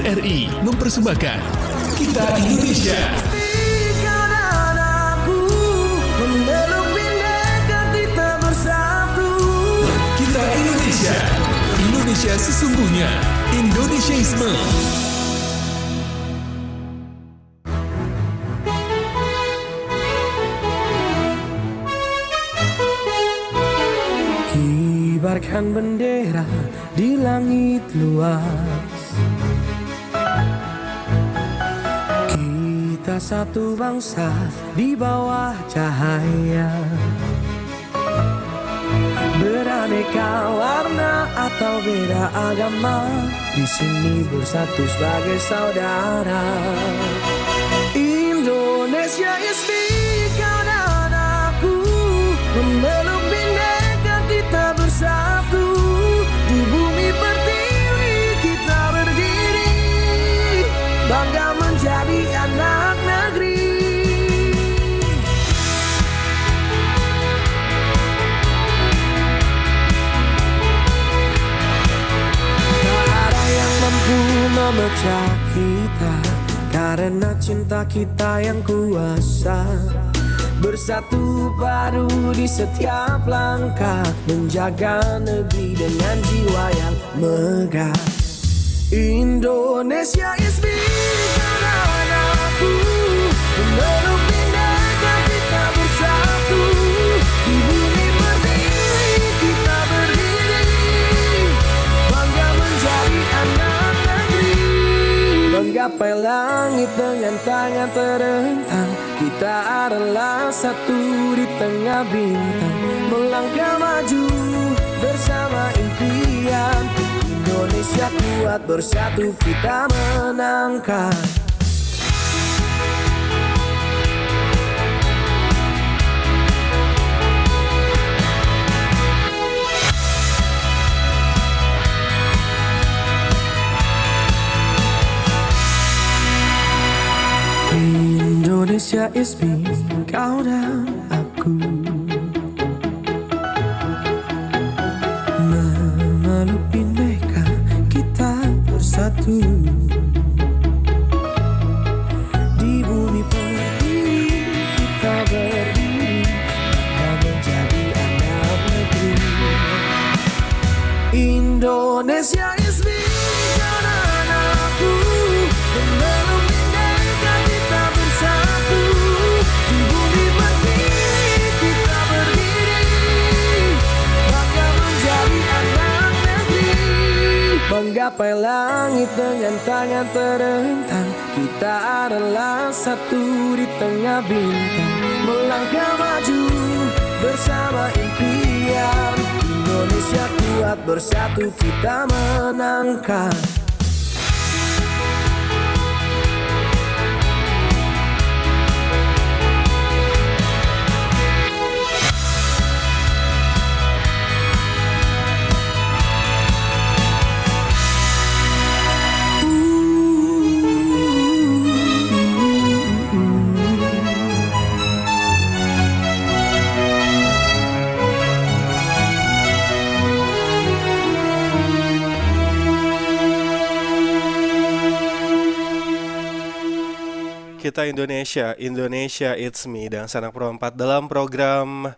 RRI mempersembahkan Kita Indonesia. Kau dan aku memeluk bineka kita bersatu. Kita Indonesia. Indonesia sesungguhnya. Indonesiaisme. Kibarkan bendera di langit luas. Kita satu bangsa di bawah cahaya. Beraneka warna atau beda agama, di sini bersatu sebagai saudara. Indonesia is me, kau dan aku memeluk bineka kita bersatu. Di bumi pertiwi kita berdiri, bangga menjadi anak negeri. Tak ada yang mampu memecah kita, karena cinta kita yang kuasa. Bersatu padu di setiap langkah, menjaga negeri dengan jiwa yang megah. Indonesia is me, kau dan aku memeluk bineka kita bersatu. Di bumi pertiwi kita berdiri, bangga menjadi anak negeri. Menggapai langit dengan tangan terentang, kita adalah satu di tengah bintang. Melangkah maju bersama impian, Indonesia kuat bersatu kita menangkan. Indonesia is me, kau dan aku memeluk bineka kita bersatu. Di bumi pertiwi kita berdiri, bangga menjadi anak negeri. Indonesia is me, kau dan aku memeluk bineka kita bersatu. Di bumi pertiwi kita berdiri, bangga menjadi anak negeri. Menggapai langit dengan tangan terentang, kita adalah satu di tengah bintang. Melangkah maju bersama impian, Indonesia kuat bersatu kita menangkan. Kita Indonesia, Indonesia It's Me dan Sanak Pro 4 dalam program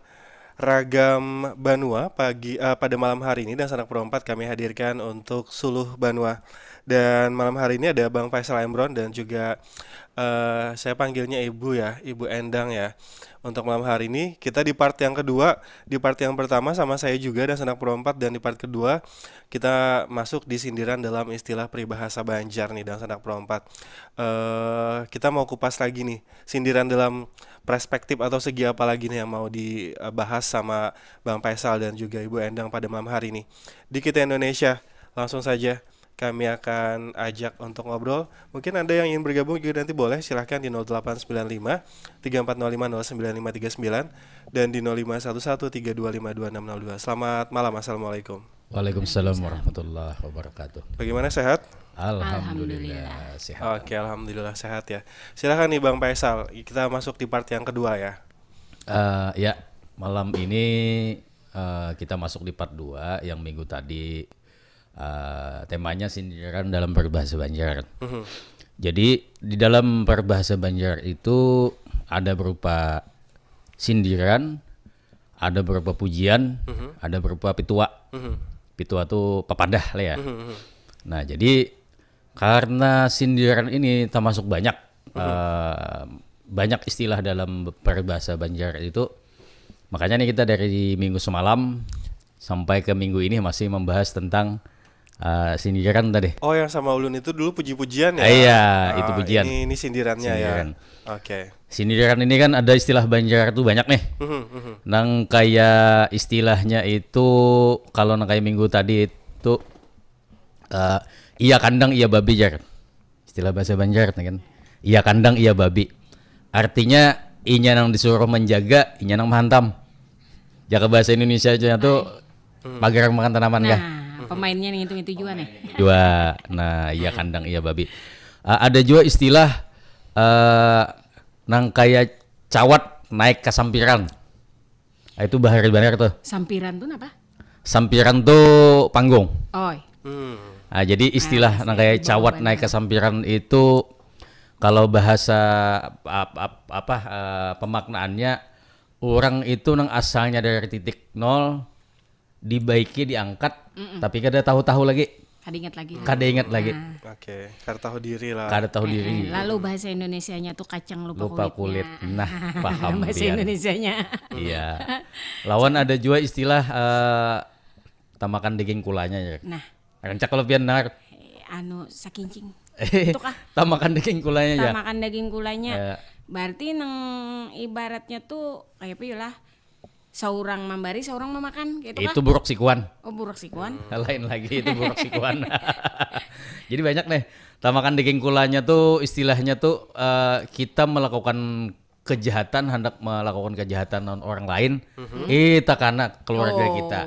Ragam Banua pada malam hari ini. Dan Sanak Pro 4 kami hadirkan untuk Suluh Banua. Dan malam hari ini ada Bang Faisal Emron dan juga saya panggilnya Ibu ya, Ibu Endang ya. Untuk malam hari ini kita di part yang kedua. Di part yang pertama sama saya juga dan Sanak Pro 4, dan di part kedua kita masuk di sindiran dalam istilah peribahasa Banjar nih dan Sanak Pro 4. Kita mau kupas lagi nih sindiran dalam perspektif atau segi apa lagi nih yang mau dibahas sama Bang Faisal dan juga Ibu Endang pada malam hari ini. Di Kita Indonesia, langsung saja kami akan ajak untuk ngobrol. Mungkin Anda yang ingin bergabung juga nanti boleh, silahkan di 0895 3405 095539 dan di 0511 3252 602. Selamat malam, assalamualaikum. Waalaikumsalam warahmatullahi wabarakatuh. Bagaimana, sehat? Alhamdulillah sehat. Oke, alhamdulillah sehat ya. Silahkan nih Bang Faisal, kita masuk di part yang kedua ya. Ya, malam ini kita masuk di part 2 yang minggu tadi Temanya sindiran dalam berbahasa Banjar. Jadi di dalam berbahasa Banjar itu ada berupa sindiran, ada berupa pujian, ada berupa pitua. Pitua itu pepadah lah ya. Nah, jadi karena sindiran ini termasuk banyak banyak istilah dalam berbahasa Banjar itu, makanya nih kita dari minggu semalam sampai ke minggu ini masih membahas tentang sindiran tadi. Oh, yang sama Ulun itu dulu puji-pujian ya? Iya, itu pujian. Ini sindirannya Sindiran. ya. Oke. Sindiran ini kan ada istilah Banjar tuh banyak nih. Nang kayak istilahnya itu kalau nang kayak minggu tadi itu iya kandang iya babi jar. Istilah bahasa Banjar kan. Iya kandang iya babi. Artinya inya nang disuruh menjaga, inya nang menghantam. Jaga bahasa Indonesia aja tuh pagar makan tanaman kah? Pemainnya nih itu juga nih. Dua. Nah, iya kandang iya babi. Ada juga istilah nang kayak cawat naik ke sampiran. Itu bahari benar tuh. Sampiran tuh apa? Sampiran tuh panggung. Oh. Nah, jadi istilah nang kayak cawat naik ke sampiran itu kalau bahasa pemaknaannya orang itu nang asalnya dari titik nol dibaiki diangkat tapi kada tahu-tahu lagi. Kada ingat lagi. Oke, kada tahu diri lah. Kada tahu diri. Lalu bahasa Indonesianya tuh kacang lupa kulit. kulitnya. Nah, paham bahasa Bian. Indonesianya. Iya. Lawan ada juga istilah tamakan daging kulanya ya. Nah, Rancak kalau pian nar. sakincing. Itu kah? Tamakan daging kulanya ya. Makan daging kulanya. Berarti nang ibaratnya tuh kayak apa ya lah? Seorang memberi, seorang memakan gitu kan? Itu buruk sikuan. Oh, buruk sikuan. Lain lagi itu buruk sikuan. Jadi banyak nih. Tamakan daging kulanya tuh istilahnya tuh kita melakukan kejahatan, hendak melakukan kejahatan orang lain. Kita karena keluarga kita.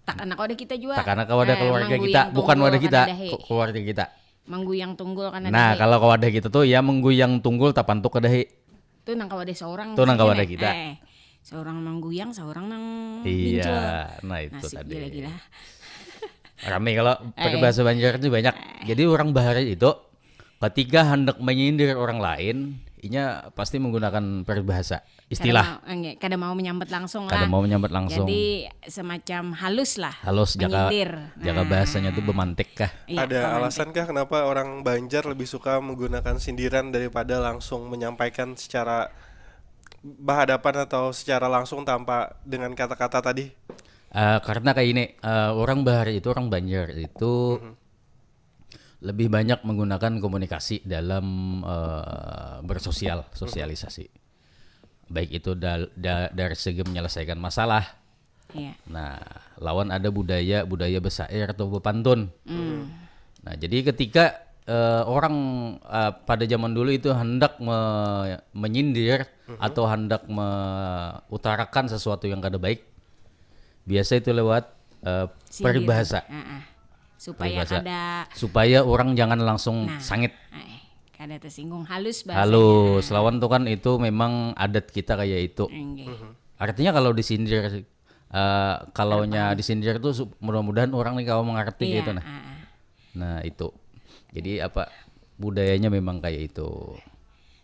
Tak anak wadah kita juga. Tak karena wadah keluarga kita, bukan wadah kita, keluarga kita. Mengguyang tunggul kan ada. Nah, kalau wadah kita tuh ya mengguyang tunggul tapantuk kadahi. Itu nang wadah seorang. Itu nang wadah kita. Seorang mengguyang, seorang nang iya, bincul. nah itu nasib tadi. Gila-gila. Rame kalau berbahasa Banjar itu banyak. Jadi orang bahari itu ketika hendak menyindir orang lain, inya pasti menggunakan peribahasa istilah. Kada mau menyambat langsung lah. Kada mau menyambat langsung. Jadi semacam halus lah. Halus jaga bahasanya tuh bemantik kah? Iya, Ada alasan kah kenapa orang Banjar lebih suka menggunakan sindiran daripada langsung menyampaikan secara berhadapan atau secara langsung tanpa dengan kata-kata tadi? Karena kayak ini orang bahari itu, orang Banjar itu lebih banyak menggunakan komunikasi dalam bersosialisasi, baik itu dari segi menyelesaikan masalah. Iya. Nah, lawan ada budaya bersair atau berpantun. Nah, jadi ketika orang pada zaman dulu itu hendak menyindir atau hendak mengutarakan sesuatu yang kada baik, biasa itu lewat peribahasa. Supaya orang jangan langsung sangit. Kada tersinggung, halus bahasanya. Halus, lawan tuh kan itu memang adat kita kayak itu. Artinya kalau disindir, kalaunya disindir itu mudah-mudahan orang nih kalau mengerti gitu nah. Nah itu, jadi apa budayanya memang kayak itu.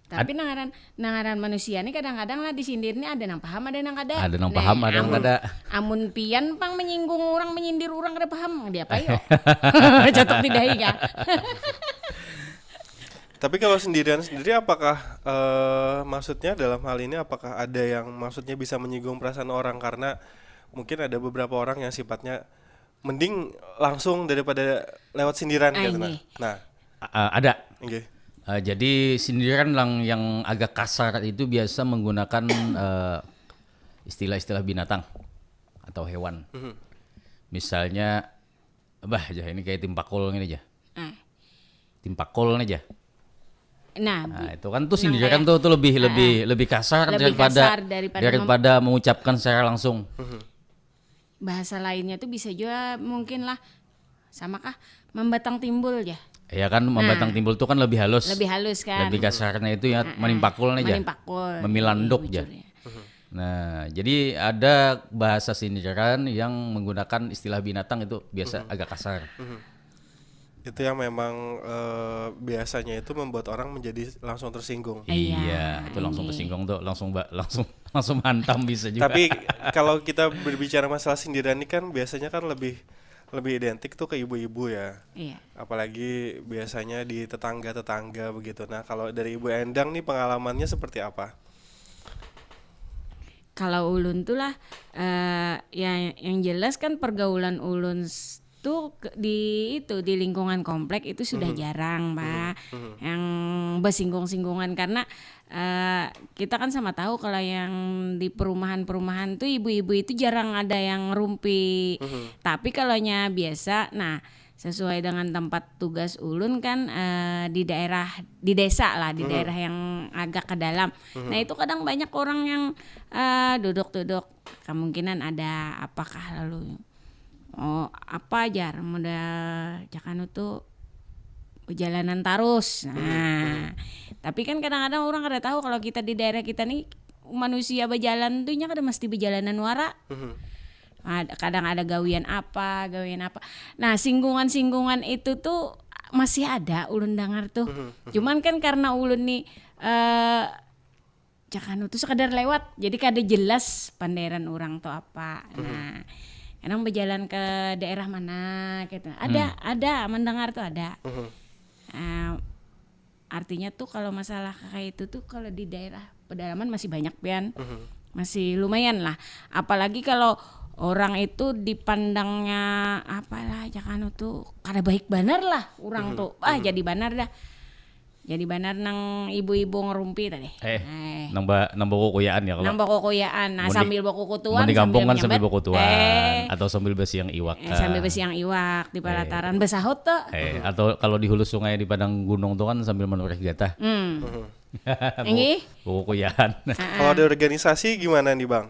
Tapi nangaran manusia ini kadang-kadang lah disindir ini ada nang paham, ada nang kada. Ada nang paham, ada nang kada. Amun pian pang menyinggung orang, menyindir orang kada paham, dia apa yo? Catok tidak ya. Tapi kalau sendirian sendiri apakah maksudnya dalam hal ini apakah ada yang maksudnya bisa menyinggung perasaan orang, karena mungkin ada beberapa orang yang sifatnya mending langsung daripada lewat sindiran gitu. Nah, ada. Okay. Jadi sindiran yang agak kasar itu biasa menggunakan istilah-istilah binatang atau hewan. Misalnya, aja ini kayak timpakul ini aja. Timpakul ini aja. Nah, itu kan tuh sindiran tuh lebih kasar daripada mengucapkan secara langsung. Bahasa lainnya tuh bisa juga mungkin lah samakah membatang timbul ya. Ya kan membatang timbul tuh kan lebih halus. Lebih halus kan. Lebih kasarnya itu ya menimpakul aja. Menimpakul. Memilanduk aja. Nah, jadi ada bahasa sindiran yang menggunakan istilah binatang itu biasa agak kasar. Itu yang memang biasanya itu membuat orang menjadi langsung tersinggung. Iya, itu langsung tersinggung tuh, langsung hantam bisa juga. Tapi kalau kita berbicara masalah sindiran ini kan biasanya kan lebih identik tuh ke ibu-ibu ya. Iya. Apalagi biasanya di tetangga-tetangga begitu. Nah, kalau dari Ibu Endang nih pengalamannya seperti apa? Kalau ulun tuh lah yang jelas kan pergaulan ulun tuh di lingkungan komplek itu sudah jarang, Pak. Yang bersinggung-singgungan karena kita kan sama tahu kalau yang di perumahan-perumahan tuh ibu-ibu itu jarang ada yang ngerumpi. Tapi kalaunya biasa, nah sesuai dengan tempat tugas ulun kan di desa lah, di daerah yang agak ke dalam. Nah itu kadang banyak orang yang duduk-duduk, kemungkinan ada apakah lalu apa aja modal jakanu tuh perjalanan tarus. Nah tapi kan kadang-kadang orang kada tahu kalau kita di daerah kita nih manusia berjalan tuh nya kada mesti berjalanan wara. Kadang ada gawian apa. Nah singgungan itu tuh masih ada ulun dengar tuh. Cuman kan karena ulun nih jakanu tuh sekadar lewat, jadi kada jelas panderan orang tuh apa. Nah kadang berjalan ke daerah mana gitu. Ada mendengar tuh ada. Artinya tuh kalau masalah kayak itu tuh kalau di daerah pedalaman masih banyak pian. Masih lumayan lah. Apalagi kalau orang itu dipandangnya apalah jakanu tuh kada baik banar lah orang tuh. Jadi banar dah. Jadi banar nang ibu-ibu ngerumpi tadi. Nambah kokuyaan ya kalau. Nambah kokuyaan. Nah, sambil bawa kukutuan, di kampung kan menyambat, sambil kukutuan atau sambil besiang iwak. Sambil besiang iwak di pelataran besahut tuh. Atau kalau di hulu sungai di padang gunung tuh kan sambil menoreh gatah. Ini Kokuyaan. Kalau ada organisasi gimana nih, Bang?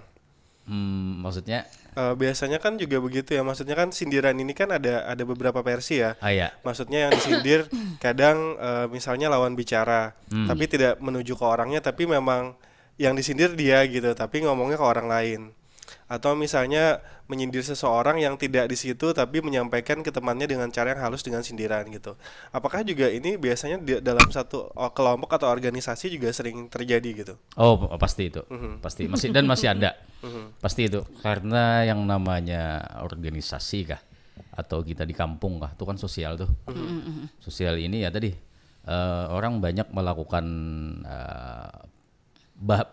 Maksudnya Biasanya kan juga begitu ya. Maksudnya kan sindiran ini kan ada beberapa versi ya. iya. Maksudnya yang disindir kadang misalnya lawan bicara, tapi tidak menuju ke orangnya, tapi memang yang disindir dia gitu, tapi ngomongnya ke orang lain. Atau misalnya menyindir seseorang yang tidak di situ tapi menyampaikan ke temannya dengan cara yang halus dengan sindiran gitu. Apakah juga ini biasanya dalam satu kelompok atau organisasi juga sering terjadi gitu? Oh, pasti itu. Pasti masih ada. Pasti itu. Karena yang namanya organisasi kah atau kita di kampung kah, itu kan sosial tuh. Sosial ini ya tadi orang banyak melakukan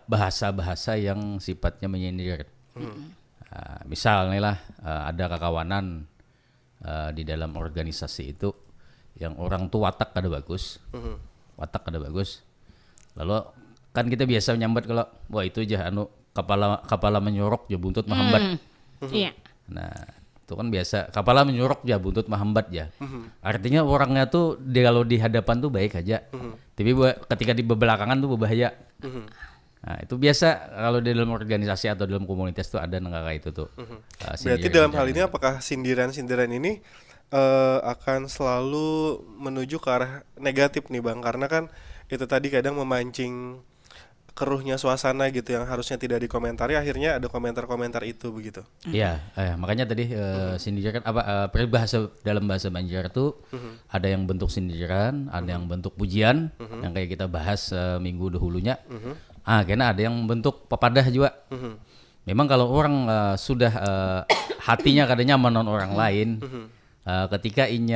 bahasa-bahasa yang sifatnya menyindir. Misalnya lah ada kekawanan di dalam organisasi itu yang orang tuh watak kada bagus, lalu kan kita biasa menyambat kalau wah itu aja kepala menyorok ya buntut mahambat. Iya. Nah itu kan biasa kepala menyorok ya buntut mahambat ya. Artinya orangnya tuh kalau di hadapan tuh baik aja, tapi ketika di belakangan tuh berbahaya. Nah itu biasa kalau di dalam organisasi atau dalam komunitas tuh ada kayak itu tuh. Berarti dalam hal ini apakah sindiran-sindiran ini akan selalu menuju ke arah negatif nih Bang? Karena kan itu tadi kadang memancing keruhnya suasana gitu yang harusnya tidak dikomentari, akhirnya ada komentar-komentar itu begitu. Iya, makanya tadi sindiran peribahasa dalam bahasa Banjar tuh ada yang bentuk sindiran, ada yang bentuk pujian, yang kayak kita bahas minggu dahulunya. Karena ada yang bentuk pepadah juga. Memang kalau orang sudah hatinya kada nyaman dengan orang lain, ketika ini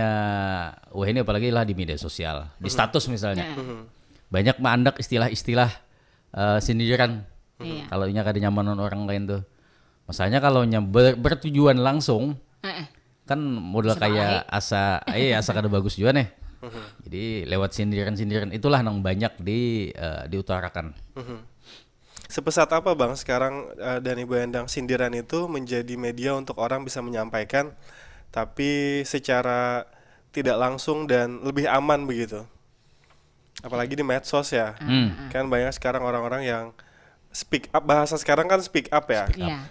apalagi lah di media sosial, di status misalnya, banyak mengandak istilah-istilah sindiran. Kalau kada nyaman dengan orang lain tuh, masalahnya kalau bertujuan langsung, kan model kayak asa kada bagus juga nih. Jadi lewat sindiran-sindiran itulah yang banyak diutarakan. Sepesat apa Bang sekarang dan Ibu Endang sindiran itu menjadi media untuk orang bisa menyampaikan tapi secara tidak langsung dan lebih aman begitu? Apalagi di medsos ya. Kan banyak sekarang orang-orang yang speak up, bahasa sekarang kan speak up ya.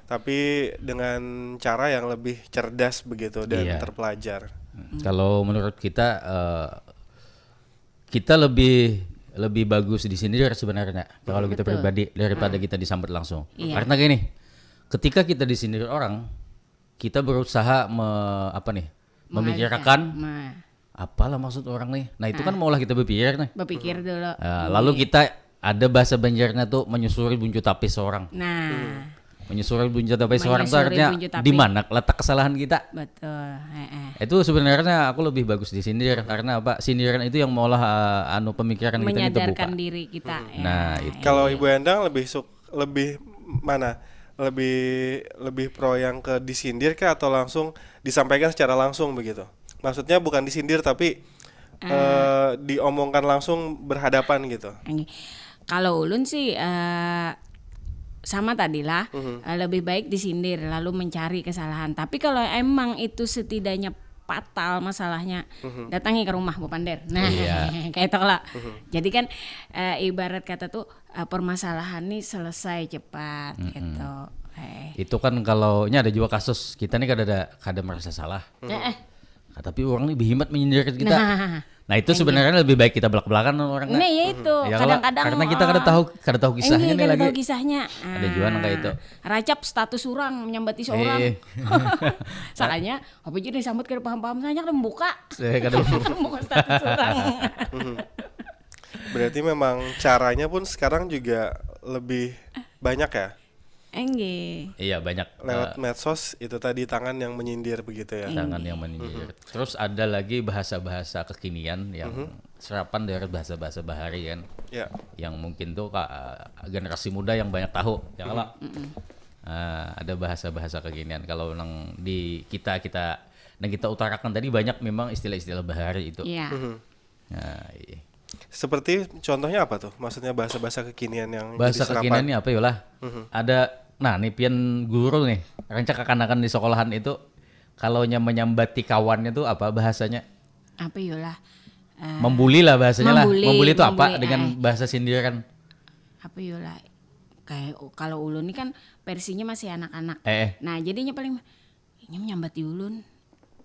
Tapi dengan cara yang lebih cerdas begitu dan terpelajar. Kalau menurut kita lebih lebih bagus disindir sebenarnya kalau kita Betul. pribadi daripada kita disambut langsung. Iya. Karena gini, ketika kita disindir orang, kita berusaha memikirkan apalah maksud orang nih. Nah itu kan maulah kita berpikir nih. Berpikir dulu. Lalu kita ada bahasa Banjarnya tuh menyusuri buncu tapis seorang. Nah, Menyusuri buncu tapis seorang itu Menyusuri artinya buncu tapis. di mana letak kesalahan kita. betul. Itu sebenarnya aku lebih bagus disindir karena apa? Sindiran itu yang maulah pemikiran kita ini terbuka. Menyadarkan diri kita. Ya. Nah, itu. Kalau Ibu Endang lebih mana? Lebih pro yang ke disindir kah atau langsung disampaikan secara langsung begitu? Maksudnya bukan disindir tapi diomongkan langsung berhadapan gitu. Kalau ulun sih sama tadilah lebih baik disindir lalu mencari kesalahan. Tapi kalau emang itu setidaknya fatal masalahnya, datangi ke rumah Bu Pander. Nah, kayak itu lah. Jadi kan ibarat kata tuh permasalahan nih selesai cepat gitu. Itu kan kalau ini ada juga kasus kita nih kada merasa salah. Tapi orang lebih hemat menyindir kita. Nah itu sebenarnya lebih baik kita belak-belakan orang. Nah ya itu Ya, kadang-kadang karena kita kada tahu kisahnya nih lagi. Tahu kisahnya. Ada juga yang kayak itu. Racap status orang menyambati seorang. Salahnya apa jadi disambut kada paham-paham saja kada membuka. Saya kada Bukan status orang. Berarti memang caranya pun sekarang juga lebih banyak ya? Enggak. Iya banyak Lewat medsos itu tadi tangan yang menyindir begitu ya? tangan yang menyindir. Terus ada lagi bahasa-bahasa kekinian yang serapan dari bahasa-bahasa bahari kan. Ya. Yang mungkin tuh generasi muda yang banyak tahu ya kalau ada bahasa-bahasa kekinian kalau nang di kita utarakan tadi banyak memang istilah-istilah bahari itu. Iya. Nah, iya. Seperti contohnya apa tuh? Maksudnya bahasa-bahasa kekinian yang Bahasa jadi serapan? kekinian ini apa yolah? Ada nih pian guru nih rancak kekanakan di sekolahan itu kalau menyambati kawannya tuh apa bahasanya? Apa yolah? Membuli lah bahasanya Membuli itu apa membuli, dengan bahasa sindiran? Apa yolah? Kayak kalau ulun ini kan versinya masih anak-anak. Nah, jadinya paling ini menyambati ulun.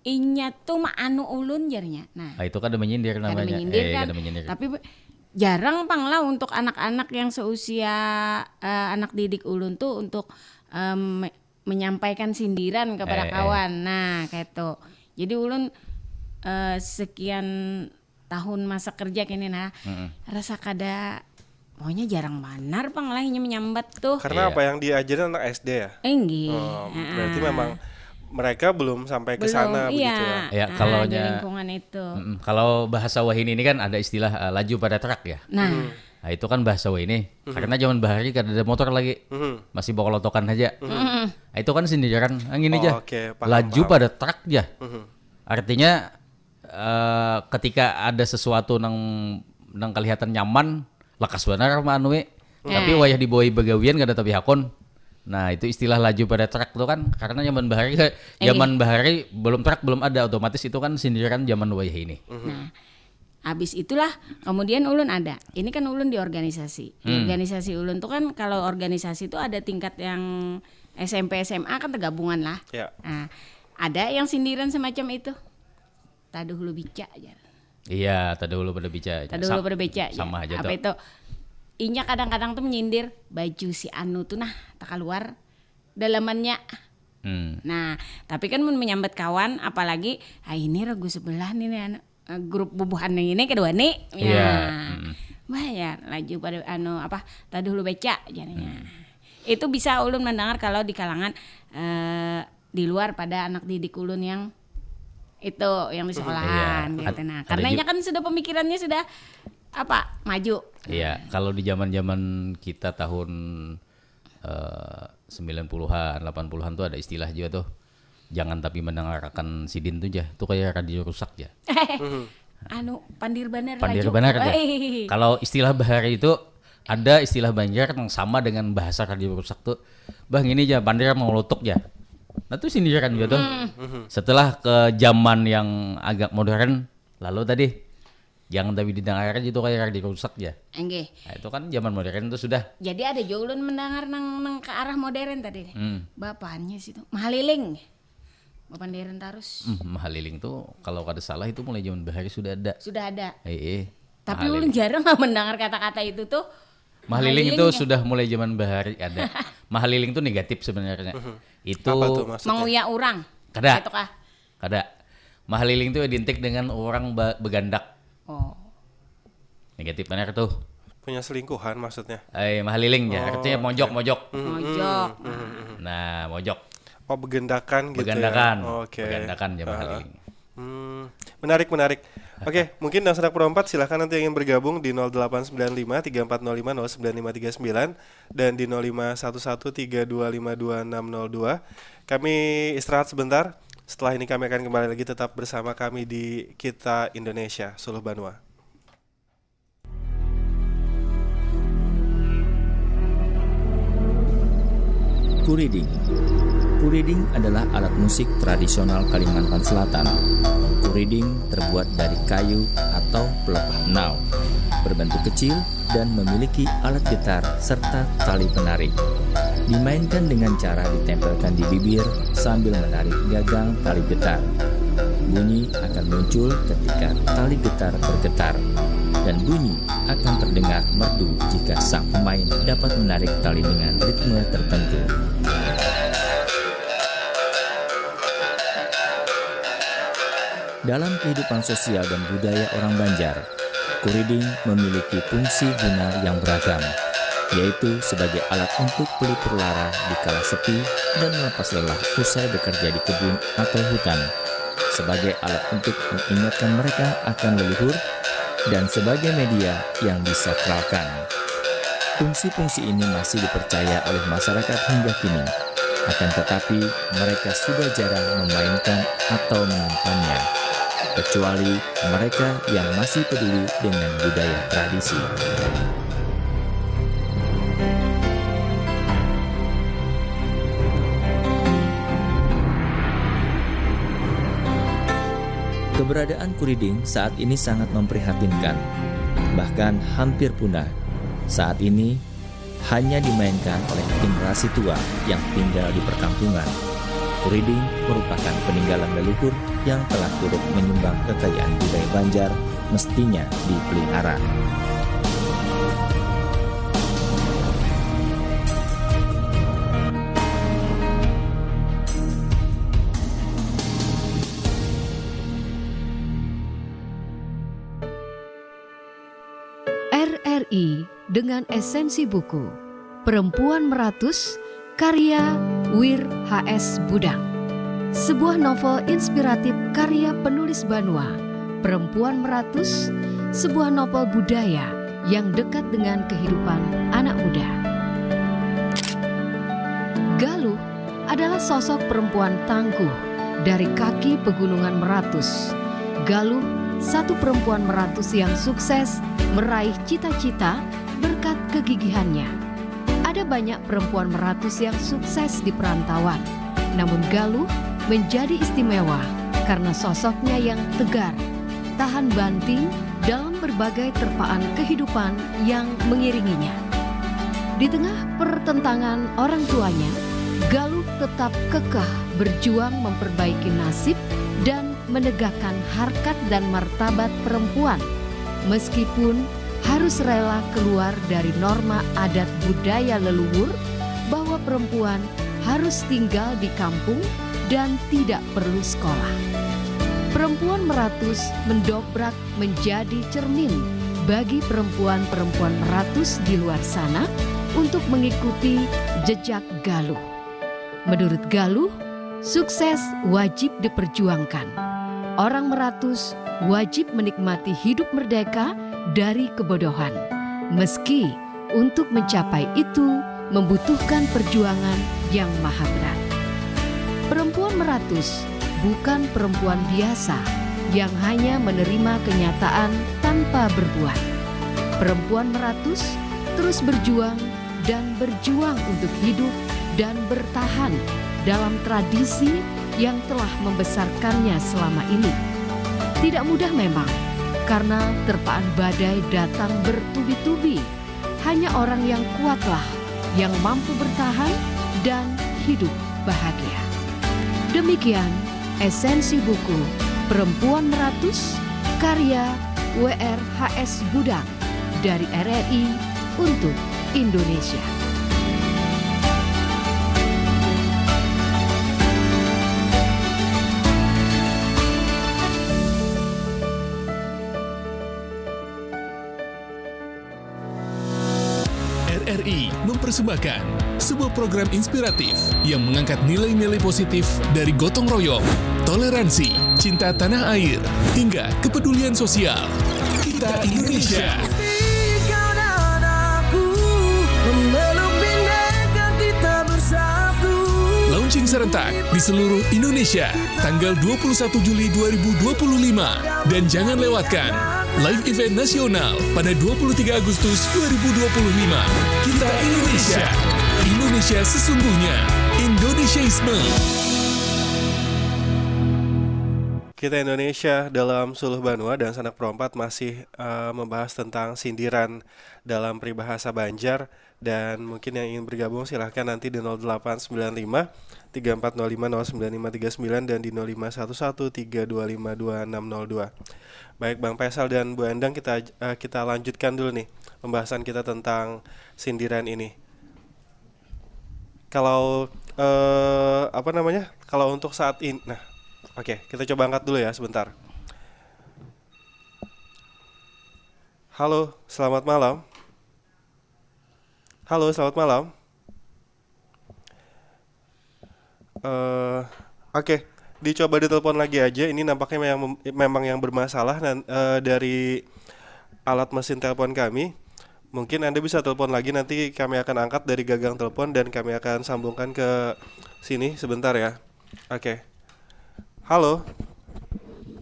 Inya tuh mah anu ulun jarinya. Nah, itu kan ada menyindir kada namanya. menyindir kan. Kada menyindir. Tapi jarang pang lah untuk anak-anak yang seusia anak didik ulun tuh untuk menyampaikan sindiran kepada kawan. Nah, kayak tuh. Jadi ulun sekian tahun masa kerja kini rasa kada pokoknya jarang benar pang lah inya menyambat tuh. Karena apa yang diajarin anak SD ya? Enggak. Berarti memang mereka belum sampai ke sana begitu ya? Ya, di kalaunya- lingkungan itu. Kalau bahasa Wahini ini kan ada istilah laju pada truk ya. Nah, Nah, itu kan bahasa Wahini. Karena zaman bahari kan ada motor lagi. Masih bawa lotokan aja. Nah, itu kan sindiran angin aja. Oke, paham, Laju paham. pada truk aja. Artinya ketika ada sesuatu nang kelihatan nyaman, lekas benar mah anu we. Tapi wayah dibawai begawian kada tapi hakon. Nah, itu istilah laju pada truk tuh kan karena zaman bahari belum truk belum ada, otomatis itu kan sindiran zaman wayah ini. Nah, habis itulah kemudian ulun ada. Ini kan ulun di organisasi. Di organisasi ulun tuh kan kalau organisasi itu ada tingkat yang SMP SMA kan tergabungan lah. Ya. Nah, ada yang sindiran semacam itu. Taduh lu bica aja. Iya, tadi dulu pada bicara. Taduh lu pada beca. Sama aja Apa tuh. itu? Inya kadang-kadang tuh menyindir baju si Anu tuh tak keluar dalamannya. Nah, tapi kan menyambat kawan apalagi ini ragu sebelah nih grup bubuhan yang ini kedua nih. Iya. Bayar laju pada tadi dulu beca jadinya. Itu bisa ulun mendengar kalau di kalangan di luar pada anak didik ulun yang itu yang di sekolahan Iya. gitu. Nah, Ada karenanya kan sudah pemikirannya sudah maju. Iya, kalau di zaman-zaman kita tahun 90-an, 80-an tuh ada istilah juga tuh. Jangan tapi mendengarkan sidin tuh ya. Tuh kayak radio rusak ya. Pandir banar Pandir laju. benar ya. Wey. Kalau istilah bahari itu ada istilah Banjar yang sama dengan bahasa radio rusak tuh. Bang ini aja pandir mau lutuk ya. Nah tuh sindiran juga tuh. Setelah ke zaman yang agak modern, lalu tadi jangan tapi didengarkan itu kayak radio rusak ya. Enggak. Nah, itu kan zaman modern tuh sudah. Jadi ada juga ulun mendengar nang ke arah modern tadi. Bapaannya situ mahaliling. Bapandiran tarus. Mahaliling tuh kalau kada salah itu mulai zaman bahari sudah ada. Sudah ada. Tapi Mahaliling. ulun jarang lah mendengar kata-kata itu tuh. Mahaliling itu ya. sudah mulai zaman Bahari ada. Mahaliling itu negatif sebenarnya. Itu Apa tuh maksudnya? Menguyak orang. Kada. Gitu kah? kada. Mahaliling itu identik dengan orang begandak. Oh. Negatif benar tuh. Punya selingkuhan maksudnya. Mahaliling ya, artinya mojok. Mojok. Nah, mojok. Oh, begendakan gitu Begandakan. ya. Oke. Begandakan ya mahaliling. Menarik. Oke, mungkin dan Sanak Pro 4 silahkan nanti yang ingin bergabung di 0895 3405 09539 dan di 051132522602. Kami istirahat sebentar. Setelah ini kami akan kembali lagi tetap bersama kami di Kita Indonesia, Suluh Banua. Kuriding. Kuriding adalah alat musik tradisional Kalimantan Selatan. Kuriding terbuat dari kayu atau pelepah nau, berbentuk kecil dan memiliki alat gitar serta tali penarik. Dimainkan dengan cara ditempelkan di bibir sambil menarik gagang tali gitar. Bunyi akan muncul ketika tali gitar bergetar, dan bunyi akan terdengar merdu jika sang pemain dapat menarik tali dengan ritme tertentu. Dalam kehidupan sosial dan budaya orang Banjar, kuriding memiliki fungsi guna yang beragam, yaitu sebagai alat untuk pelipur lara di kala sepi dan melepas lelah usai bekerja di kebun atau hutan, sebagai alat untuk mengingatkan mereka akan leluhur, dan sebagai media yang disakralkan. Fungsi-fungsi ini masih dipercaya oleh masyarakat hingga kini, akan tetapi mereka sudah jarang memainkan atau menyimpannya, kecuali mereka yang masih peduli dengan budaya tradisi. Keberadaan kuriding saat ini sangat memprihatinkan, bahkan hampir punah. Saat ini hanya dimainkan oleh generasi tua yang tinggal di perkampungan. Kuriding merupakan peninggalan leluhur yang telah turut menyumbang kekayaan budaya Banjar, mestinya dipelihara. RRI dengan esensi buku Perempuan Meratus karya Wir H.S. Budang. Sebuah novel inspiratif karya penulis Banua. Perempuan Meratus, sebuah novel budaya yang dekat dengan kehidupan anak muda. Galuh adalah sosok perempuan tangguh dari kaki pegunungan Meratus. Galuh, satu perempuan Meratus yang sukses meraih cita-cita berkat kegigihannya. Ada banyak perempuan Meratus yang sukses di perantauan, namun Galuh menjadi istimewa karena sosoknya yang tegar, tahan banting dalam berbagai terpaan kehidupan yang mengiringinya. Di tengah pertentangan orang tuanya, Galuh tetap kekeh berjuang memperbaiki nasib dan menegakkan harkat dan martabat perempuan, meskipun harus rela keluar dari norma adat budaya leluhur bahwa perempuan harus tinggal di kampung dan tidak perlu sekolah. Perempuan Meratus mendobrak menjadi cermin bagi perempuan-perempuan Meratus di luar sana untuk mengikuti jejak Galuh. Menurut Galuh, sukses wajib diperjuangkan. Orang Meratus wajib menikmati hidup merdeka dari kebodohan, meski untuk mencapai itu membutuhkan perjuangan yang maha berat. Perempuan Meratus bukan perempuan biasa yang hanya menerima kenyataan tanpa berbuat. Perempuan Meratus terus berjuang dan berjuang untuk hidup dan bertahan dalam tradisi yang telah membesarkannya selama ini. Tidak mudah memang, karena terpaan badai datang bertubi-tubi. Hanya orang yang kuatlah yang mampu bertahan dan hidup bahagia. Demikian esensi buku Perempuan Meratus karya WRHS Budak dari RRI untuk Indonesia. RRI mempersembahkan sebuah program inspiratif yang mengangkat nilai-nilai positif dari gotong royong, toleransi, cinta tanah air, hingga kepedulian sosial. Kita Indonesia. Launching serentak di seluruh Indonesia tanggal 21 Juli 2025. Dan jangan lewatkan live event nasional pada 23 Agustus 2025. Kita Indonesia. Indonesia sesungguhnya. Indonesiaisme. Kita Indonesia dalam Suluh Banua dan Sanak Pro 4 masih membahas tentang sindiran dalam peribahasa Banjar. Dan mungkin yang ingin bergabung silahkan nanti di 0895 3405 09539 dan di 0511 325 2602. Baik Bang Faisal dan Bu Endang, kita lanjutkan dulu nih pembahasan kita tentang sindiran ini. Kalau kalau untuk saat ini, oke, kita coba angkat dulu ya sebentar. Halo, selamat malam. Halo, selamat malam. Oke, dicoba ditelepon lagi aja. Ini nampaknya memang yang bermasalah dari alat mesin telepon kami. Mungkin Anda bisa telepon lagi, nanti kami akan angkat dari gagang telepon dan kami akan sambungkan ke sini sebentar ya. Oke. Halo.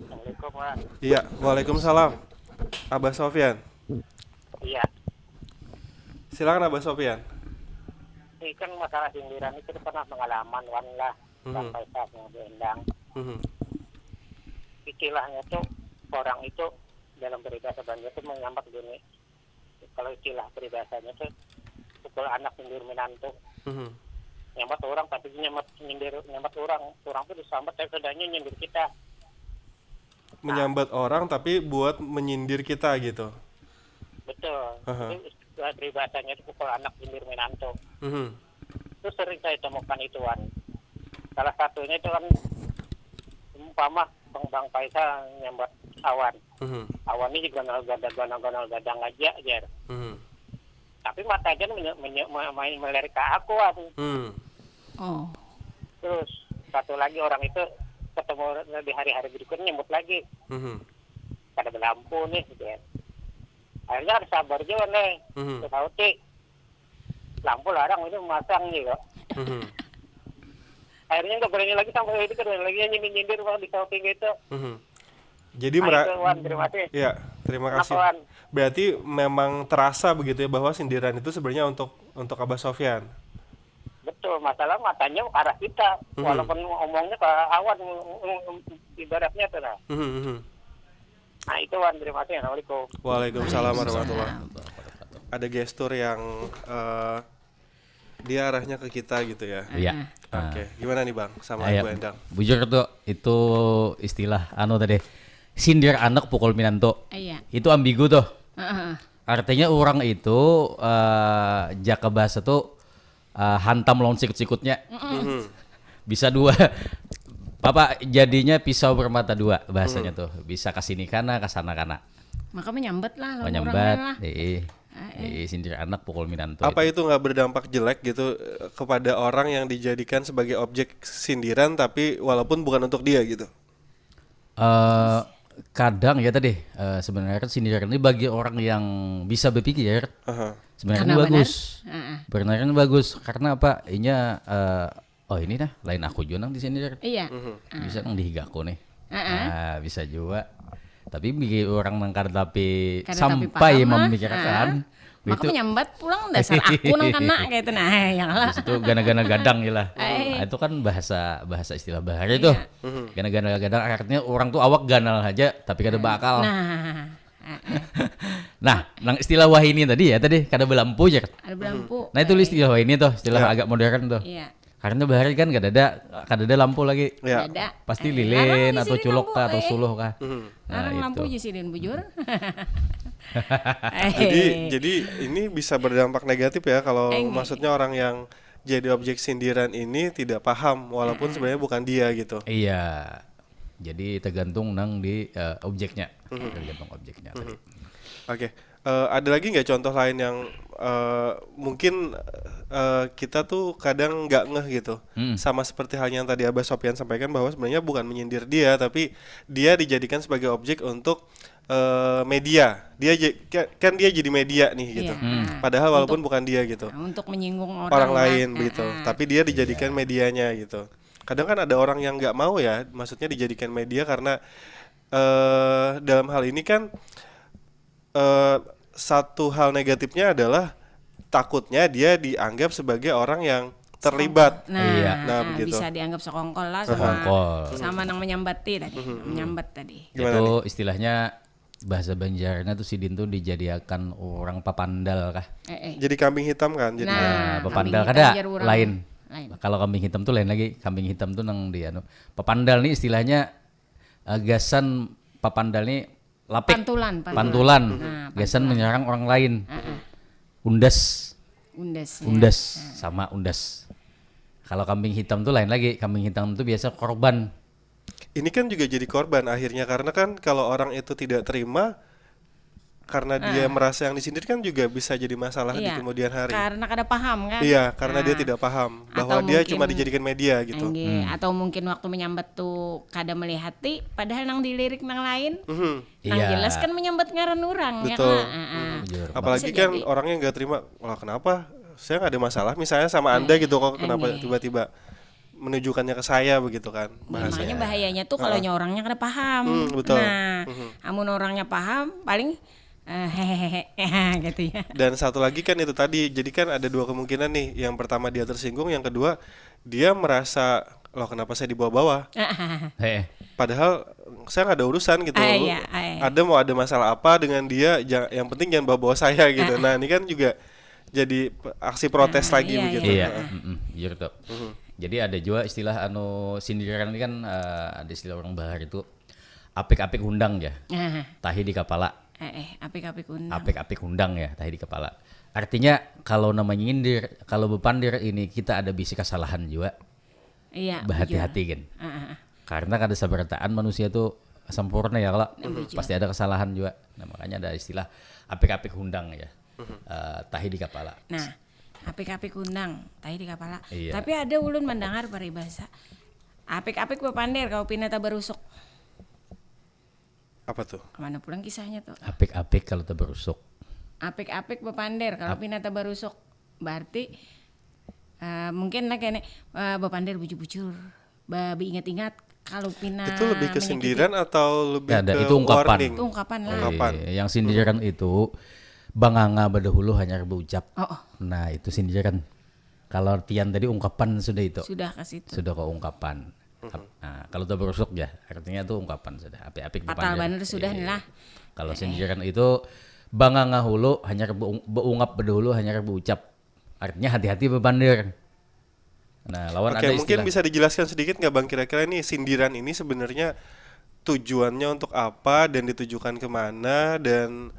Assalamualaikum, Pak. Iya, waalaikumsalam. Abah Sofyan. Iya. Silakan Abah Sofyan. Ini kan masalah sindiran itu pernah pengalaman kan lah, sampai saat yang diundang. Istilahnya tuh orang itu dalam peribahasa Banjar itu menyambat gini. Kalau istilah peribahasanya tuh pukul anak sindir menantu. Nyambat orang tapi nyambat orang tuh disambat tapi sebenarnya nyindir kita. Menyambat orang tapi buat menyindir kita gitu. Betul. Itu istilah peribahasanya itu pukul anak sindir menantu. Itu sering saya temukan ituan. Salah satunya itu kan umpama Bang Faisal nyambat awan. Awan ini juga gonal gadang aja. Tapi matanya melirik ke aku. Oh. Terus satu lagi orang itu ketemu di hari-hari berikutnya nyambut lagi. Pada berlampu nih gitu ya. Akhirnya harus sabar juga nih. Tahu sih lampu larang ini memasang gitu. Akhirnya nggak berani lagi sampai itu berani lagi nyindir kalau di samping gitu. Jadi terima kasih. Ya, terima kasih. Berarti memang terasa begitu ya bahwa sindiran itu sebenarnya untuk Abah Sofyan. Betul, masalah matanya ke arah kita, walaupun ngomongnya ke awan ibaratnya tuh lah. Nah itu Wan, terima kasih. Assalamualaikum. Waalaikumsalam warahmatullahi. Ada gestur yang dia arahnya ke kita gitu ya. Iya. Oke, gimana nih Bang sama Bu Endang? Bujur tuh itu istilah tadi sindir anak pukul minanto. Iya. Itu ambigu tuh. Artinya orang itu jaka bahasa tuh hantam lawan sikut-sikutnya. Bisa dua. Bapak jadinya pisau bermata dua bahasanya tuh. Bisa kasini kana kasana kana. Maka menyambat lah. Menyambat. Sindir anak pukul minanto. Apa itu nggak berdampak jelek gitu kepada orang yang dijadikan sebagai objek sindiran tapi walaupun bukan untuk dia gitu? Kadang ya tadi sebenarnya sindiran ini bagi orang yang bisa berpikir sebenarnya ini bagus. Benar ini bagus karena apa? Ini lain aku juga nang disindir. Iya. Bisa nang dihigaku nih. Bisa juga. Tapi bagi orang mengkar tapi sampai memikirkan maka menyambat pulang dasar aku nang kena kayak itu yang lah. Itu gana-gana gadang lah. Itu kan bahasa istilah bahari tuh. Gana-gana gadang artinya orang tuh awak ganal aja tapi kada bakal. Nah, nang istilah wahini tadi kada belampu ya. Ada belampu. Nah itu istilah wahini tuh, istilah agak modern tuh. Iya. Karena bahari kan kadada lampu lagi. Ya. Ada. Pasti Larang lilin atau di sini culok lampu, kah atau suluh kah. Larang lampu itu. di sini bujur. Jadi ini bisa berdampak negatif ya kalau Enggak. maksudnya orang yang jadi objek sindiran ini tidak paham walaupun sebenarnya bukan dia gitu. Iya. Jadi tergantung nang di objeknya. Tergantung objeknya tadi. Oke. Ada lagi nggak contoh lain yang mungkin kita tuh kadang nggak ngeh gitu, sama seperti halnya yang tadi Abah Sopyan sampaikan bahwa sebenarnya bukan menyindir dia, tapi dia dijadikan sebagai objek untuk media. Kan dia jadi media nih gitu. Iya. Padahal walaupun bukan dia gitu, Nah, untuk menyinggung orang lah. lain begitu. Tapi dia dijadikan medianya gitu. Kadang kan ada orang yang nggak mau ya, maksudnya dijadikan media karena dalam hal ini kan satu hal negatifnya adalah takutnya dia dianggap sebagai orang yang terlibat. Nah, Iya. Nah, begitu. bisa dianggap sekongkol lah Sekongkol. sama nang menyambati tadi. Menyambat tadi. Gimana Itu istilahnya bahasa Banjarnya tuh Sidin tuh dijadikan orang papandal kah? Jadi kambing hitam kan jadi. Nah, papandal kambing kada hitam jar urang. lain. Lain. Kalau kambing hitam tuh lain lagi. Kambing hitam tuh nang di anu. Papandal nih istilahnya gasan papandal nih lapik. Pantulan. Nah, Gasan menyerang orang lain. Undas. Undas. Ya. Undas sama undas. Kalau kambing hitam tuh lain lagi. Kambing hitam tuh biasa korban. Ini kan juga jadi korban akhirnya karena kan kalau orang itu tidak terima karena dia merasa yang disindir kan juga bisa jadi masalah di Iya, kemudian hari. Karena kada paham kan? Iya, karena dia tidak paham bahwa Atau dia mungkin- cuma dijadikan media gitu. Atau mungkin waktu menyambat tuh kada melihati, padahal nang dilirik nang lain, nang Iya. jelas kan menyambat ngaran orang ya Betul. kan? Jujur. Apalagi Bisa kan jadi. orangnya nggak terima, wah kenapa saya nggak ada masalah misalnya sama Anda gitu kok kenapa Enggak. tiba-tiba menunjukkannya ke saya begitu kan Makanya bahasanya. bahayanya tuh kalau orangnya kada paham. Betul. Nah, amun orangnya paham, paling hehehe gitu ya. Dan satu lagi kan itu tadi, jadi kan ada dua kemungkinan nih. Yang pertama dia tersinggung, yang kedua dia merasa loh kenapa saya dibawa-bawa. Heh. Padahal saya nggak ada urusan gitu. Iya. Ada mau ada masalah apa dengan dia, yang penting jangan bawa-bawa saya gitu. Nah ini kan juga jadi aksi protes lagi iya, begitu. Iya, jujur tuh. Jadi ada juga istilah anu sindiran ini kan ada istilah orang bahar itu apik-apik undang ya. Tahi di kepala. Apik-apik undang. Apik-apik undang ya, tahi di kepala. Artinya kalau namanya nyindir, kalau bepandir ini kita ada bisi kesalahan juga. Iya. Berhati-hati kan. Karena kada sabarataan manusia tuh sempurna ya kalau pasti ada kesalahan juga. Nah, makanya ada istilah apik-apik undang ya. Tahi di kepala. Nah, apik-apik undang, tahi di kepala. Iya. Tapi ada ulun mendengar paribasa. Apik-apik bepandir kau pinata barusuk. Apa tuh? Kemana pulang kisahnya tuh? Apik-apik kalau terberusuk. Apik-apik bepandir kalau pinata barusuk. Berarti mungkin lah kayaknya bepandir bujur-bujur. Babi ingat-ingat kalau pina Itu lebih ke sindiran atau lebih Ada, ke itu ungkapan. warning? itu ungkapan lah. Ungkapan. Yang sindiran itu banganga berdahulu hanya berucap. Oh, Nah itu sindiran. Kalau artian tadi ungkapan sudah itu. sudah ke situ. Sudah ke ungkapan. Nah, kalau terberusuk ya artinya itu ungkapan sudah. Apik-apik Fatal bepandir. bener sudah nih lah. Kalau sindiran itu banganga hulu hanya beungap berdahulu hanya berucap. Artinya hati-hati bepandir. Nah, lawan Oke, ada mungkin istilah. bisa dijelaskan sedikit nggak Bang kira-kira ini sindiran ini sebenarnya tujuannya untuk apa dan ditujukan kemana dan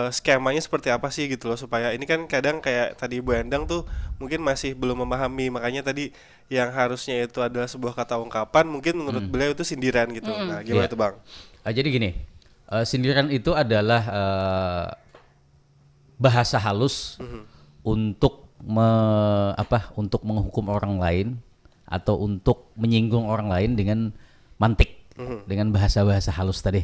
skemanya seperti apa sih gitu loh, supaya ini kan kadang kayak tadi Bu Endang tuh mungkin masih belum memahami, makanya tadi yang harusnya itu adalah sebuah kata ungkapan mungkin menurut beliau itu sindiran gitu. Nah gimana Iya. tuh Bang? Jadi gini, sindiran itu adalah bahasa halus untuk untuk menghukum orang lain atau untuk menyinggung orang lain dengan mantik, dengan bahasa-bahasa halus tadi.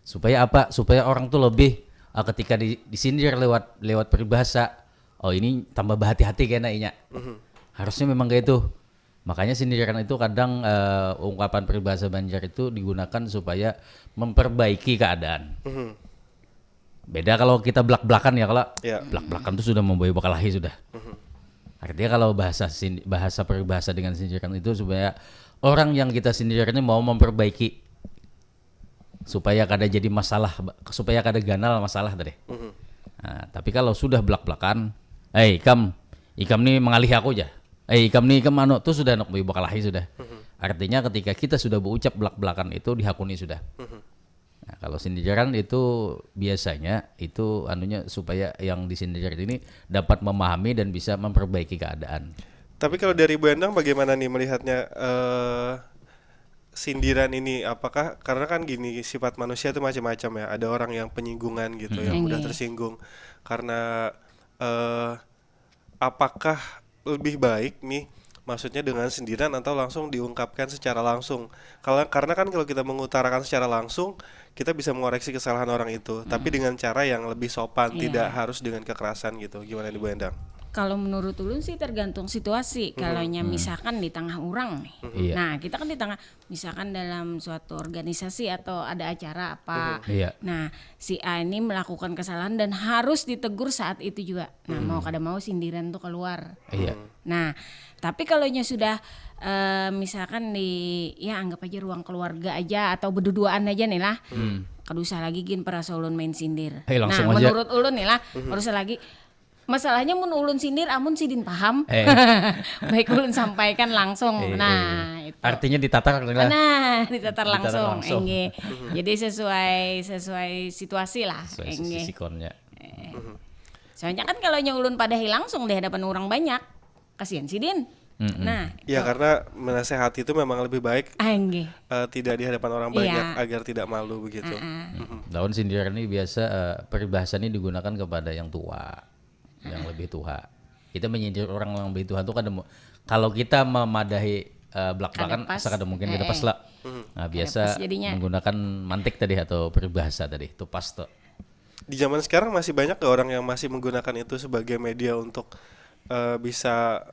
Supaya apa? Supaya orang tuh lebih ketika disindir lewat peribahasa, oh ini tambah berhati-hati kayaknya. Harusnya memang kayak itu. Makanya sindiran itu kadang ungkapan peribahasa Banjar itu digunakan supaya memperbaiki keadaan. Beda kalau kita belak-belakan ya, kalau Ya. belak-belakan itu sudah membawa bekalahi sudah. Artinya kalau bahasa peribahasa dengan sindiran itu supaya orang yang kita sindiran ini mau memperbaiki supaya kada jadi masalah, supaya kada ganal masalah tadi. Nah, tapi kalau sudah belak-belakan, ikam nih mengalih aku aja. Ikam nih ikam anu tuh sudah nok bakalahi sudah. Artinya ketika kita sudah berucap belak-belakan itu dihakuni sudah. Nah, kalau sindiran itu biasanya itu anunya supaya yang disindir ini dapat memahami dan bisa memperbaiki keadaan. Tapi kalau dari Bu Endang bagaimana nih melihatnya sindiran ini? Apakah karena kan gini, sifat manusia itu macam-macam ya. Ada orang yang penyinggungan gitu, yang mudah tersinggung. Karena apakah lebih baik nih, maksudnya dengan sindiran atau langsung diungkapkan secara langsung? Karena kan kalau kita mengutarakan secara langsung, kita bisa mengoreksi kesalahan orang itu, tapi dengan cara yang lebih sopan, tidak harus dengan kekerasan gitu. Gimana nih Bu Endang? Kalau menurut ulun sih tergantung situasi. Kalaunya misalkan di tengah orang nih. Nah, kita kan di tengah, misalkan dalam suatu organisasi atau ada acara apa. Nah, si A ini melakukan kesalahan dan harus ditegur saat itu juga. Nah, mau kada mau sindiran tuh keluar. Nah, tapi kalaunya sudah misalkan di ya anggap aja ruang keluarga aja atau berduaan aja nih lah. Kada usah lagi gin perasa ulun main sindir. Nah, menurut ulun nih lah, harus lagi masalahnya mun ulun sindir amun sidin paham. Baik ulun sampaikan langsung. Nah, itu. Artinya ditatar lah. Nah, ditatar langsung. Engge. Jadi sesuai situasi lah. Sesuai sikonnya. Soalnya kan kalau ulun padahi langsung di hadapan orang banyak, kasihan sidin. Nah, ya karena menasehati itu memang lebih baik tidak di hadapan orang banyak agar tidak malu begitu. Daun sindiran ini biasa peribahasa ini digunakan kepada yang tua. Yang lebih tua. Kita menyindir orang yang lebih tua itu kan kalau kita memadahi belak-belakan sekadar mungkin kita pas lah. Nah, biasa menggunakan mantik tadi atau peribahasa tadi itu pas tuh. Di zaman sekarang masih banyak ke orang yang masih menggunakan itu sebagai media untuk bisa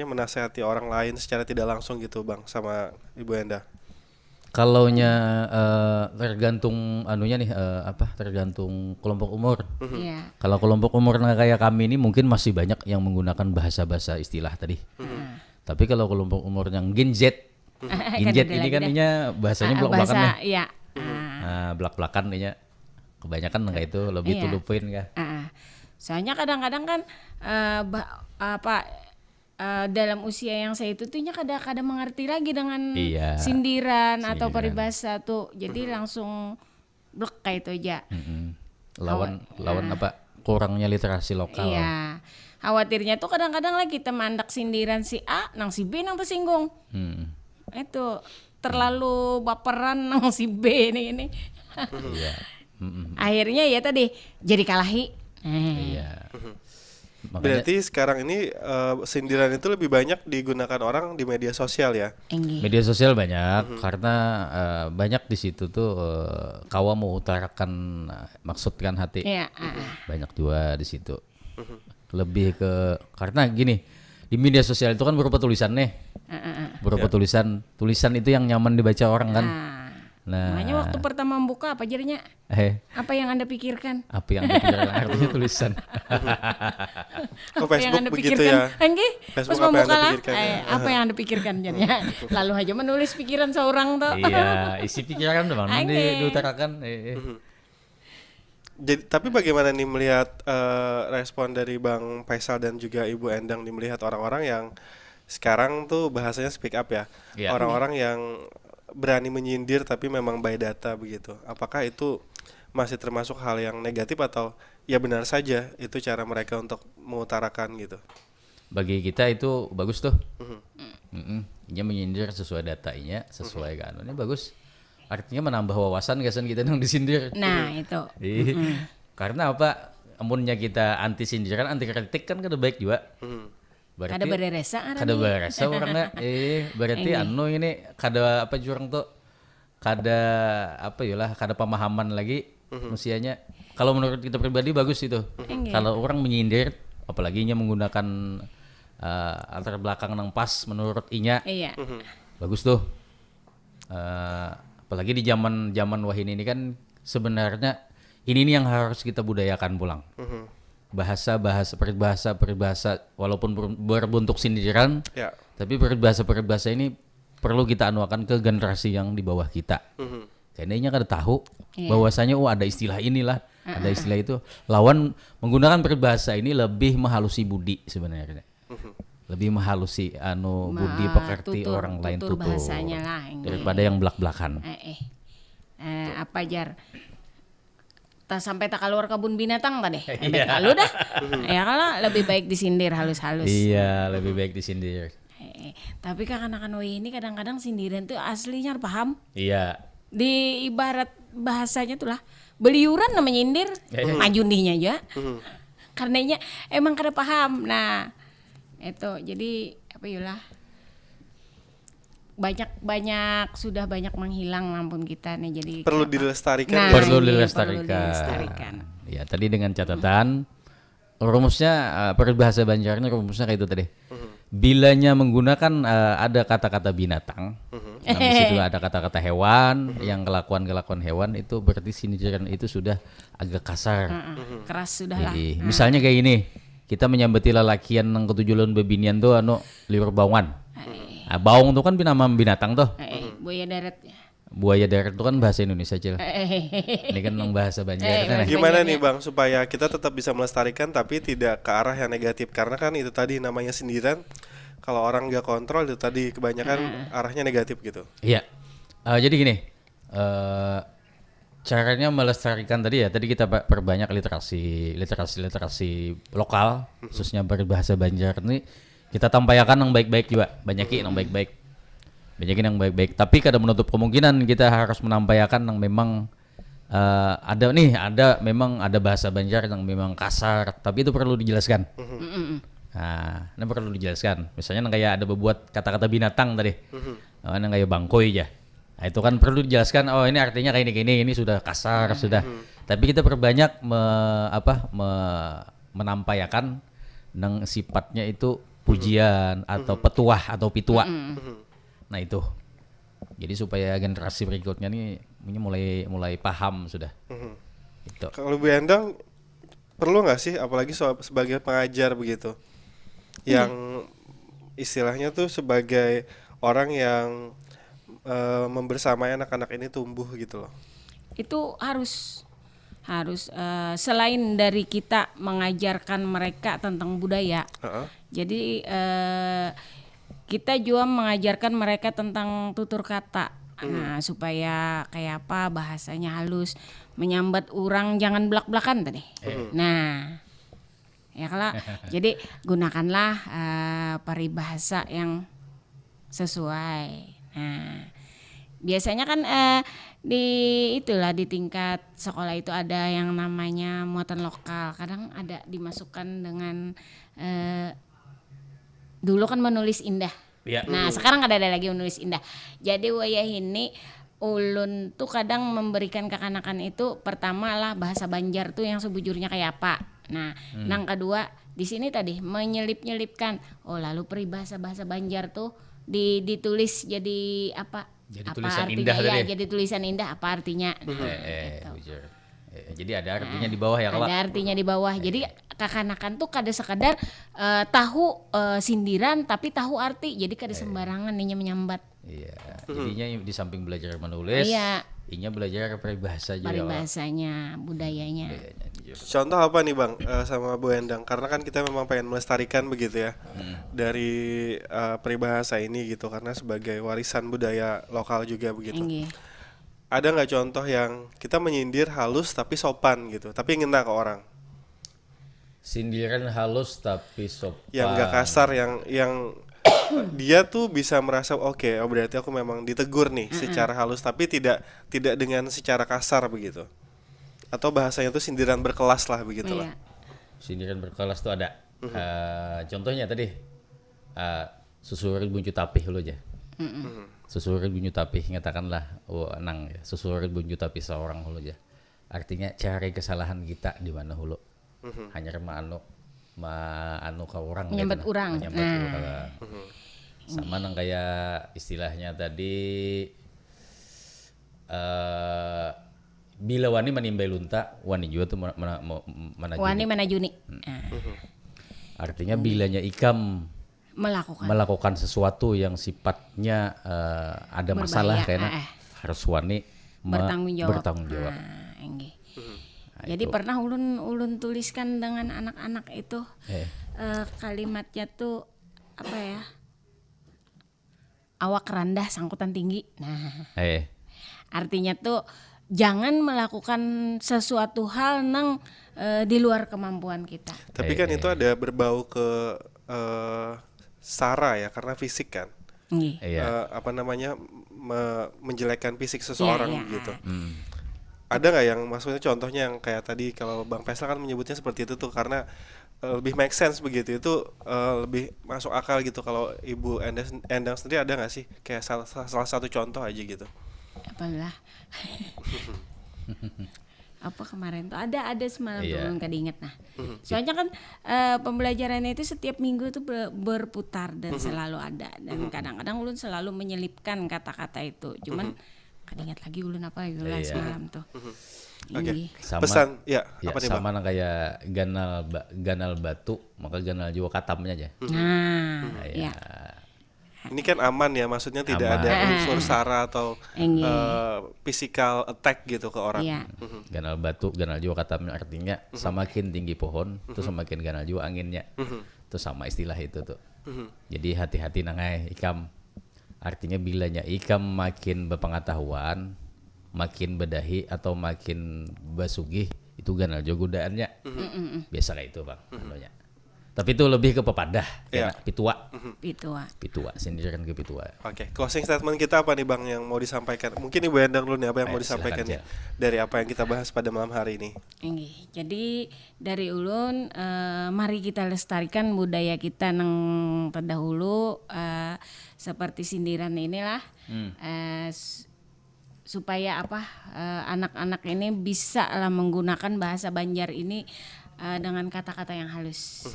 menasehati orang lain secara tidak langsung gitu, Bang, sama Ibu Enda. Kalaunya tergantung anunya nih tergantung kelompok umur. Kalau kelompok umur kayak kami ini mungkin masih banyak yang menggunakan bahasa-bahasa istilah tadi. Tapi kalau kelompok umur yang Gen Z ini kan ininya bahasanya belak-belakan nih. Belak-belakan ininya kebanyakan kayak itu lebih tulupin kah. Soalnya kadang-kadang kan dalam usia yang saya itu tuhnya kadang-kadang mengerti lagi dengan sindiran atau peribahasa tuh. Jadi langsung blek kayak itu aja. Lawan kurangnya literasi lokal. Iya. Khawatirnya tuh kadang-kadang lagi kita mandak sindiran si A nang si B nang tersinggung. Itu terlalu baperan nang si B ini. Akhirnya ya tadi jadi kalahi. Berarti sekarang ini sindiran itu lebih banyak digunakan orang di media sosial ya? Media sosial banyak karena banyak di situ tuh kawa mau utarakan maksudkan hati. Banyak juga di situ. Lebih ke karena gini, di media sosial itu kan berupa tulisan nih. Berupa tulisan itu yang nyaman dibaca orang kan. Nah, makanya waktu pertama membuka apa jadinya? Apa yang Anda pikirkan? Apa yang Anda pikirkan? Artinya tulisan. Apa yang Anda pikirkan? Pas membuka lah. Apa yang Anda pikirkan jadinya? Lalu aja menulis pikiran seorang tuh. Iya, isi pikiran tuh bang. Diutarakan. Jadi, tapi bagaimana nih melihat respon dari Bang Faisal dan juga Ibu Endang nih melihat orang-orang yang sekarang tuh bahasanya speak up ya? Orang-orang yang berani menyindir tapi memang by data begitu. Apakah itu masih termasuk hal yang negatif atau ya benar saja itu cara mereka untuk mengutarakan gitu? Bagi kita itu bagus tuh. Dia menyindir sesuai datanya, sesuai kanunnya bagus. Artinya menambah wawasan gasan kita yang disindir. Nah, itu. Karena apa? Amunnya kita anti sindiran, anti kritik kan kada baik juga. Berarti kada bereresa orangnya berarti ini kada apa jurang tuh kada pemahaman lagi usianya. Kalau menurut kita pribadi bagus itu. Kalau orang menyindir apalagi nya menggunakan latar belakang yang pas menurut inya. Bagus tuh. Apalagi di zaman wahini ini kan sebenarnya ini nih yang harus kita budayakan pulang. Peribahasa walaupun berbentuk sindiran, tapi peribahasa ini perlu kita anuakan ke generasi yang di bawah kita. Kayaknya kada tahu bahwasanya ada istilah inilah, ada istilah itu. Lawan menggunakan peribahasa ini lebih menghalusi budi sebenarnya. lebih menghalusi budi pekerti orang lain tutur tutur bahasanya lah daripada yang belak-belakan. Apa jar tak sampai tak keluar kebun binatang tadi. Kalau dah ya kalau lebih baik disindir halus-halus. Iya, lebih baik disindir. Tapi kakak-kakak ini kadang-kadang sindiran tuh aslinya paham. Iya. Di ibarat bahasanya tuh lah beliuran namanya nyindir, majunihnya aja. Karenanya emang kada paham. Nah, itu jadi apa yulah sudah banyak menghilang lampun kita nih, jadi Perlu dilestarikan. Nah, Perlu ini dilestarikan. Ya, tadi dengan catatan rumusnya peribahasa Banjar ini rumusnya kayak itu tadi. Bilanya menggunakan ada kata-kata binatang, nah, di situ ada kata-kata hewan, yang kelakuan hewan itu berarti sindiran itu sudah agak kasar. Keras sudah lah. Jadi, misalnya kayak gini, kita menyambeti lelakian yang ketujuan bebinian tuh liur baungan. Nah, baung tuh kan nama binatang tuh. Buaya darat. Buaya darat itu kan bahasa Indonesia, Cil. Ini kan memang bahasa Banjar kan. Gimana nih Bang supaya kita tetap bisa melestarikan tapi tidak ke arah yang negatif, karena kan itu tadi namanya sindiran. Kalau orang nggak kontrol itu tadi kebanyakan arahnya negatif gitu. Iya. Jadi gini, caranya melestarikan tadi ya. Tadi kita perbanyak literasi lokal, khususnya berbahasa Banjar ini. Kita tampaikan yang baik-baik juga, banyakin yang baik-baik. Tapi kada menutup kemungkinan kita harus menampaikan yang memang ada bahasa Banjar yang memang kasar, tapi itu perlu dijelaskan. Nah, ini perlu dijelaskan. Misalnya kayak ada bebuat kata-kata binatang tadi, yang kayak bangkoi ya. Nah, itu kan perlu dijelaskan. Oh, ini artinya kayak ini sudah kasar sudah. Tapi kita perbanyak menampaikan yang sifatnya itu pujian atau petuah atau pitua. Nah itu. Jadi supaya generasi berikutnya nih mulai paham sudah. Gitu. Kalau Bu Endang perlu nggak sih, apalagi sebagai pengajar begitu, yang istilahnya tuh sebagai orang yang membersamai anak-anak ini tumbuh gitu loh. Itu harus selain dari kita mengajarkan mereka tentang budaya, jadi kita juga mengajarkan mereka tentang tutur kata. Nah, supaya kayak apa bahasanya halus, menyambat orang jangan belak-belakan tadi. Nah, ya kalau jadi gunakanlah peribahasa yang sesuai. Nah, biasanya kan di tingkat sekolah itu ada yang namanya muatan lokal. Kadang ada dimasukkan dengan dulu kan menulis indah. Ya. Nah, sekarang ada lagi menulis indah. Jadi wayah ini ulun tuh kadang memberikan kekanakan itu pertama lah bahasa Banjar tuh yang sebujurnya kayak apa. Nah, yang kedua di sini tadi menyelip-nyelipkan. Oh, lalu peribahasa bahasa Banjar tuh ditulis jadi apa? Jadi apa tulisan artinya, indah ya, tadi. Jadi tulisan indah apa artinya? Gitu. Jadi ada artinya di bawah ya, kalau. Ada artinya di bawah. Jadi kakanakan tuh kada sekadar tahu sindiran tapi tahu arti. Jadi kada sembarangan inya menyambat. Iya. Jadinya di samping belajar menulis, inya belajar peribahasa juga. Peribahasanya, budayanya. Contoh apa nih Bang sama Bu Endang? Karena kan kita memang pengen melestarikan begitu ya dari peribahasa ini gitu, karena sebagai warisan budaya lokal juga begitu. Ada nggak contoh yang kita menyindir halus tapi sopan gitu, tapi ngena ke orang? Sindiran halus tapi sopan. Yang nggak kasar, yang dia tuh bisa merasa oke, berarti aku memang ditegur nih secara halus, tapi tidak dengan secara kasar begitu. Atau bahasanya tuh sindiran berkelas lah begitu lah. Sindiran berkelas tuh ada. Contohnya tadi susurin buncu tapih lo aja. Susurin buncu tapih, ngatakanlah nang ya, susurin buncu tapih seorang lo aja. Artinya cari kesalahan kita di mana hulu. Hanya anu ka orang menyambat gitu, orang. Sama nang kayak istilahnya tadi bila wani menimbai lunta, wani juga tuh manajuni. Wani manajuni. Artinya bilanya ikam melakukan sesuatu yang sifatnya ada masalah kayaknya harus wani bertanggung jawab. Jadi pernah ulun tuliskan dengan anak-anak itu kalimatnya tuh apa ya? Awak rendah sangkutan tinggi. Nah, artinya tuh jangan melakukan sesuatu hal nang di luar kemampuan kita. Tapi kan itu ada berbau ke sara ya, karena fisik kan. Apa namanya, menjelekkan fisik seseorang gitu. Ada nggak yang maksudnya contohnya yang kayak tadi kalau Bang Faisal kan menyebutnya seperti itu tuh karena lebih make sense begitu, itu lebih masuk akal gitu. Kalau Ibu Endang sendiri ada nggak sih kayak salah satu contoh aja gitu? Apalah. Apa kemarin tuh ada semalam tuh nggak diinget. Nah, soalnya kan pembelajarannya itu setiap minggu tuh berputar dan selalu ada, dan kadang-kadang ulun selalu menyelipkan kata-kata itu. Cuman nggak ingat lagi ulun apa lah semalam tuh. Oke. Sama, pesan apa nih, sama kayak ganal batu, maka ganal juga katamnya aja. Iya. Ini kan aman ya, maksudnya tidak ada unsur sara atau physical attack gitu ke orang. Ganal batu, ganal juga katamnya, artinya semakin tinggi pohon, itu semakin ganal juga anginnya. Itu sama istilah itu tuh. Jadi hati-hati nangai ikam. Artinya bilanya ikam makin berpengetahuan, makin bedahi atau makin basugih, itu ganal juga godaannya. Biasa kayak itu Bang. Tapi itu lebih ke pepadah, pitua. Pitua, sindiran ke pitua. Oke, closing statement kita apa nih Bang yang mau disampaikan? Mungkin Ibu Endang dulu nih, apa yang mau disampaikan nih dari apa yang kita bahas pada malam hari ini? Jadi dari ulun, mari kita lestarikan budaya kita nang terdahulu, seperti sindiran inilah, supaya anak-anak ini bisa lah menggunakan bahasa Banjar ini dengan kata-kata yang halus.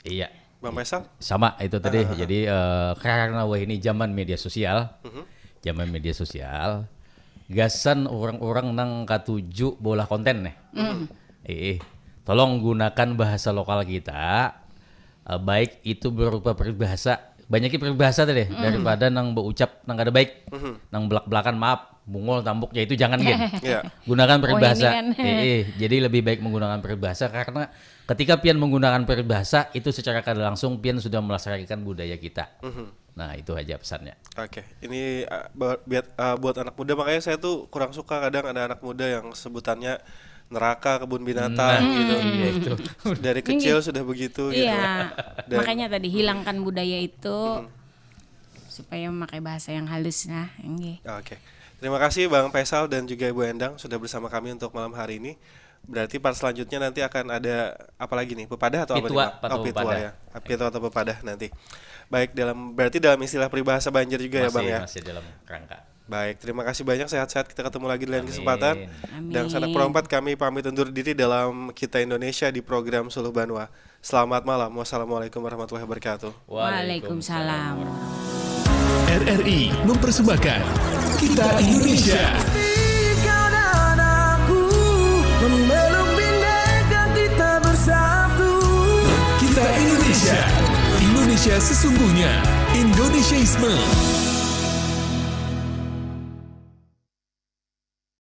Iya. Bang Faisal? Sama itu tadi. Jadi karena ini zaman media sosial, gasan orang-orang nang katuju bola konten nih. Tolong gunakan bahasa lokal kita, baik itu berupa peribahasa. Banyaknya peribahasa tadi daripada nang berucap nang kada baik, nang belak-belakan maaf, bungol tambuknya itu jangan gen. Gunakan peribahasa. Jadi lebih baik menggunakan peribahasa, karena ketika pian menggunakan peribahasa itu secara kada langsung pian sudah melestarikan budaya kita. Nah, itu aja pesannya. Oke. Ini buat anak muda, makanya saya tuh kurang suka kadang ada anak muda yang sebutannya neraka kebun binatang gitu. Dari kecil sudah begitu gitu. Makanya tadi hilangkan budaya itu supaya memakai bahasa yang halus nah. Oke. Terima kasih Bang Faisal dan juga Ibu Endang sudah bersama kami untuk malam hari ini. Berarti part selanjutnya nanti akan ada apa lagi nih? Pepadah atau pitua, apa nih? Pitua ya. Pitua atau pepadah nanti. Baik, berarti dalam istilah peribahasa Banjar juga ya Bang ya? Masih dalam kerangka. Baik, terima kasih banyak, sehat-sehat, kita ketemu lagi di lain kesempatan. Dan Sanak Pro 4 kami pamit undur diri dalam Kita Indonesia di program Suluh Banua. Selamat malam, wassalamualaikum warahmatullahi wabarakatuh. Waalaikumsalam. RRI mempersembahkan Kita Indonesia. Kau dan aku memeluk bingkai kita bersatu. Kita Indonesia. Indonesia sesungguhnya. Indonesiaisme.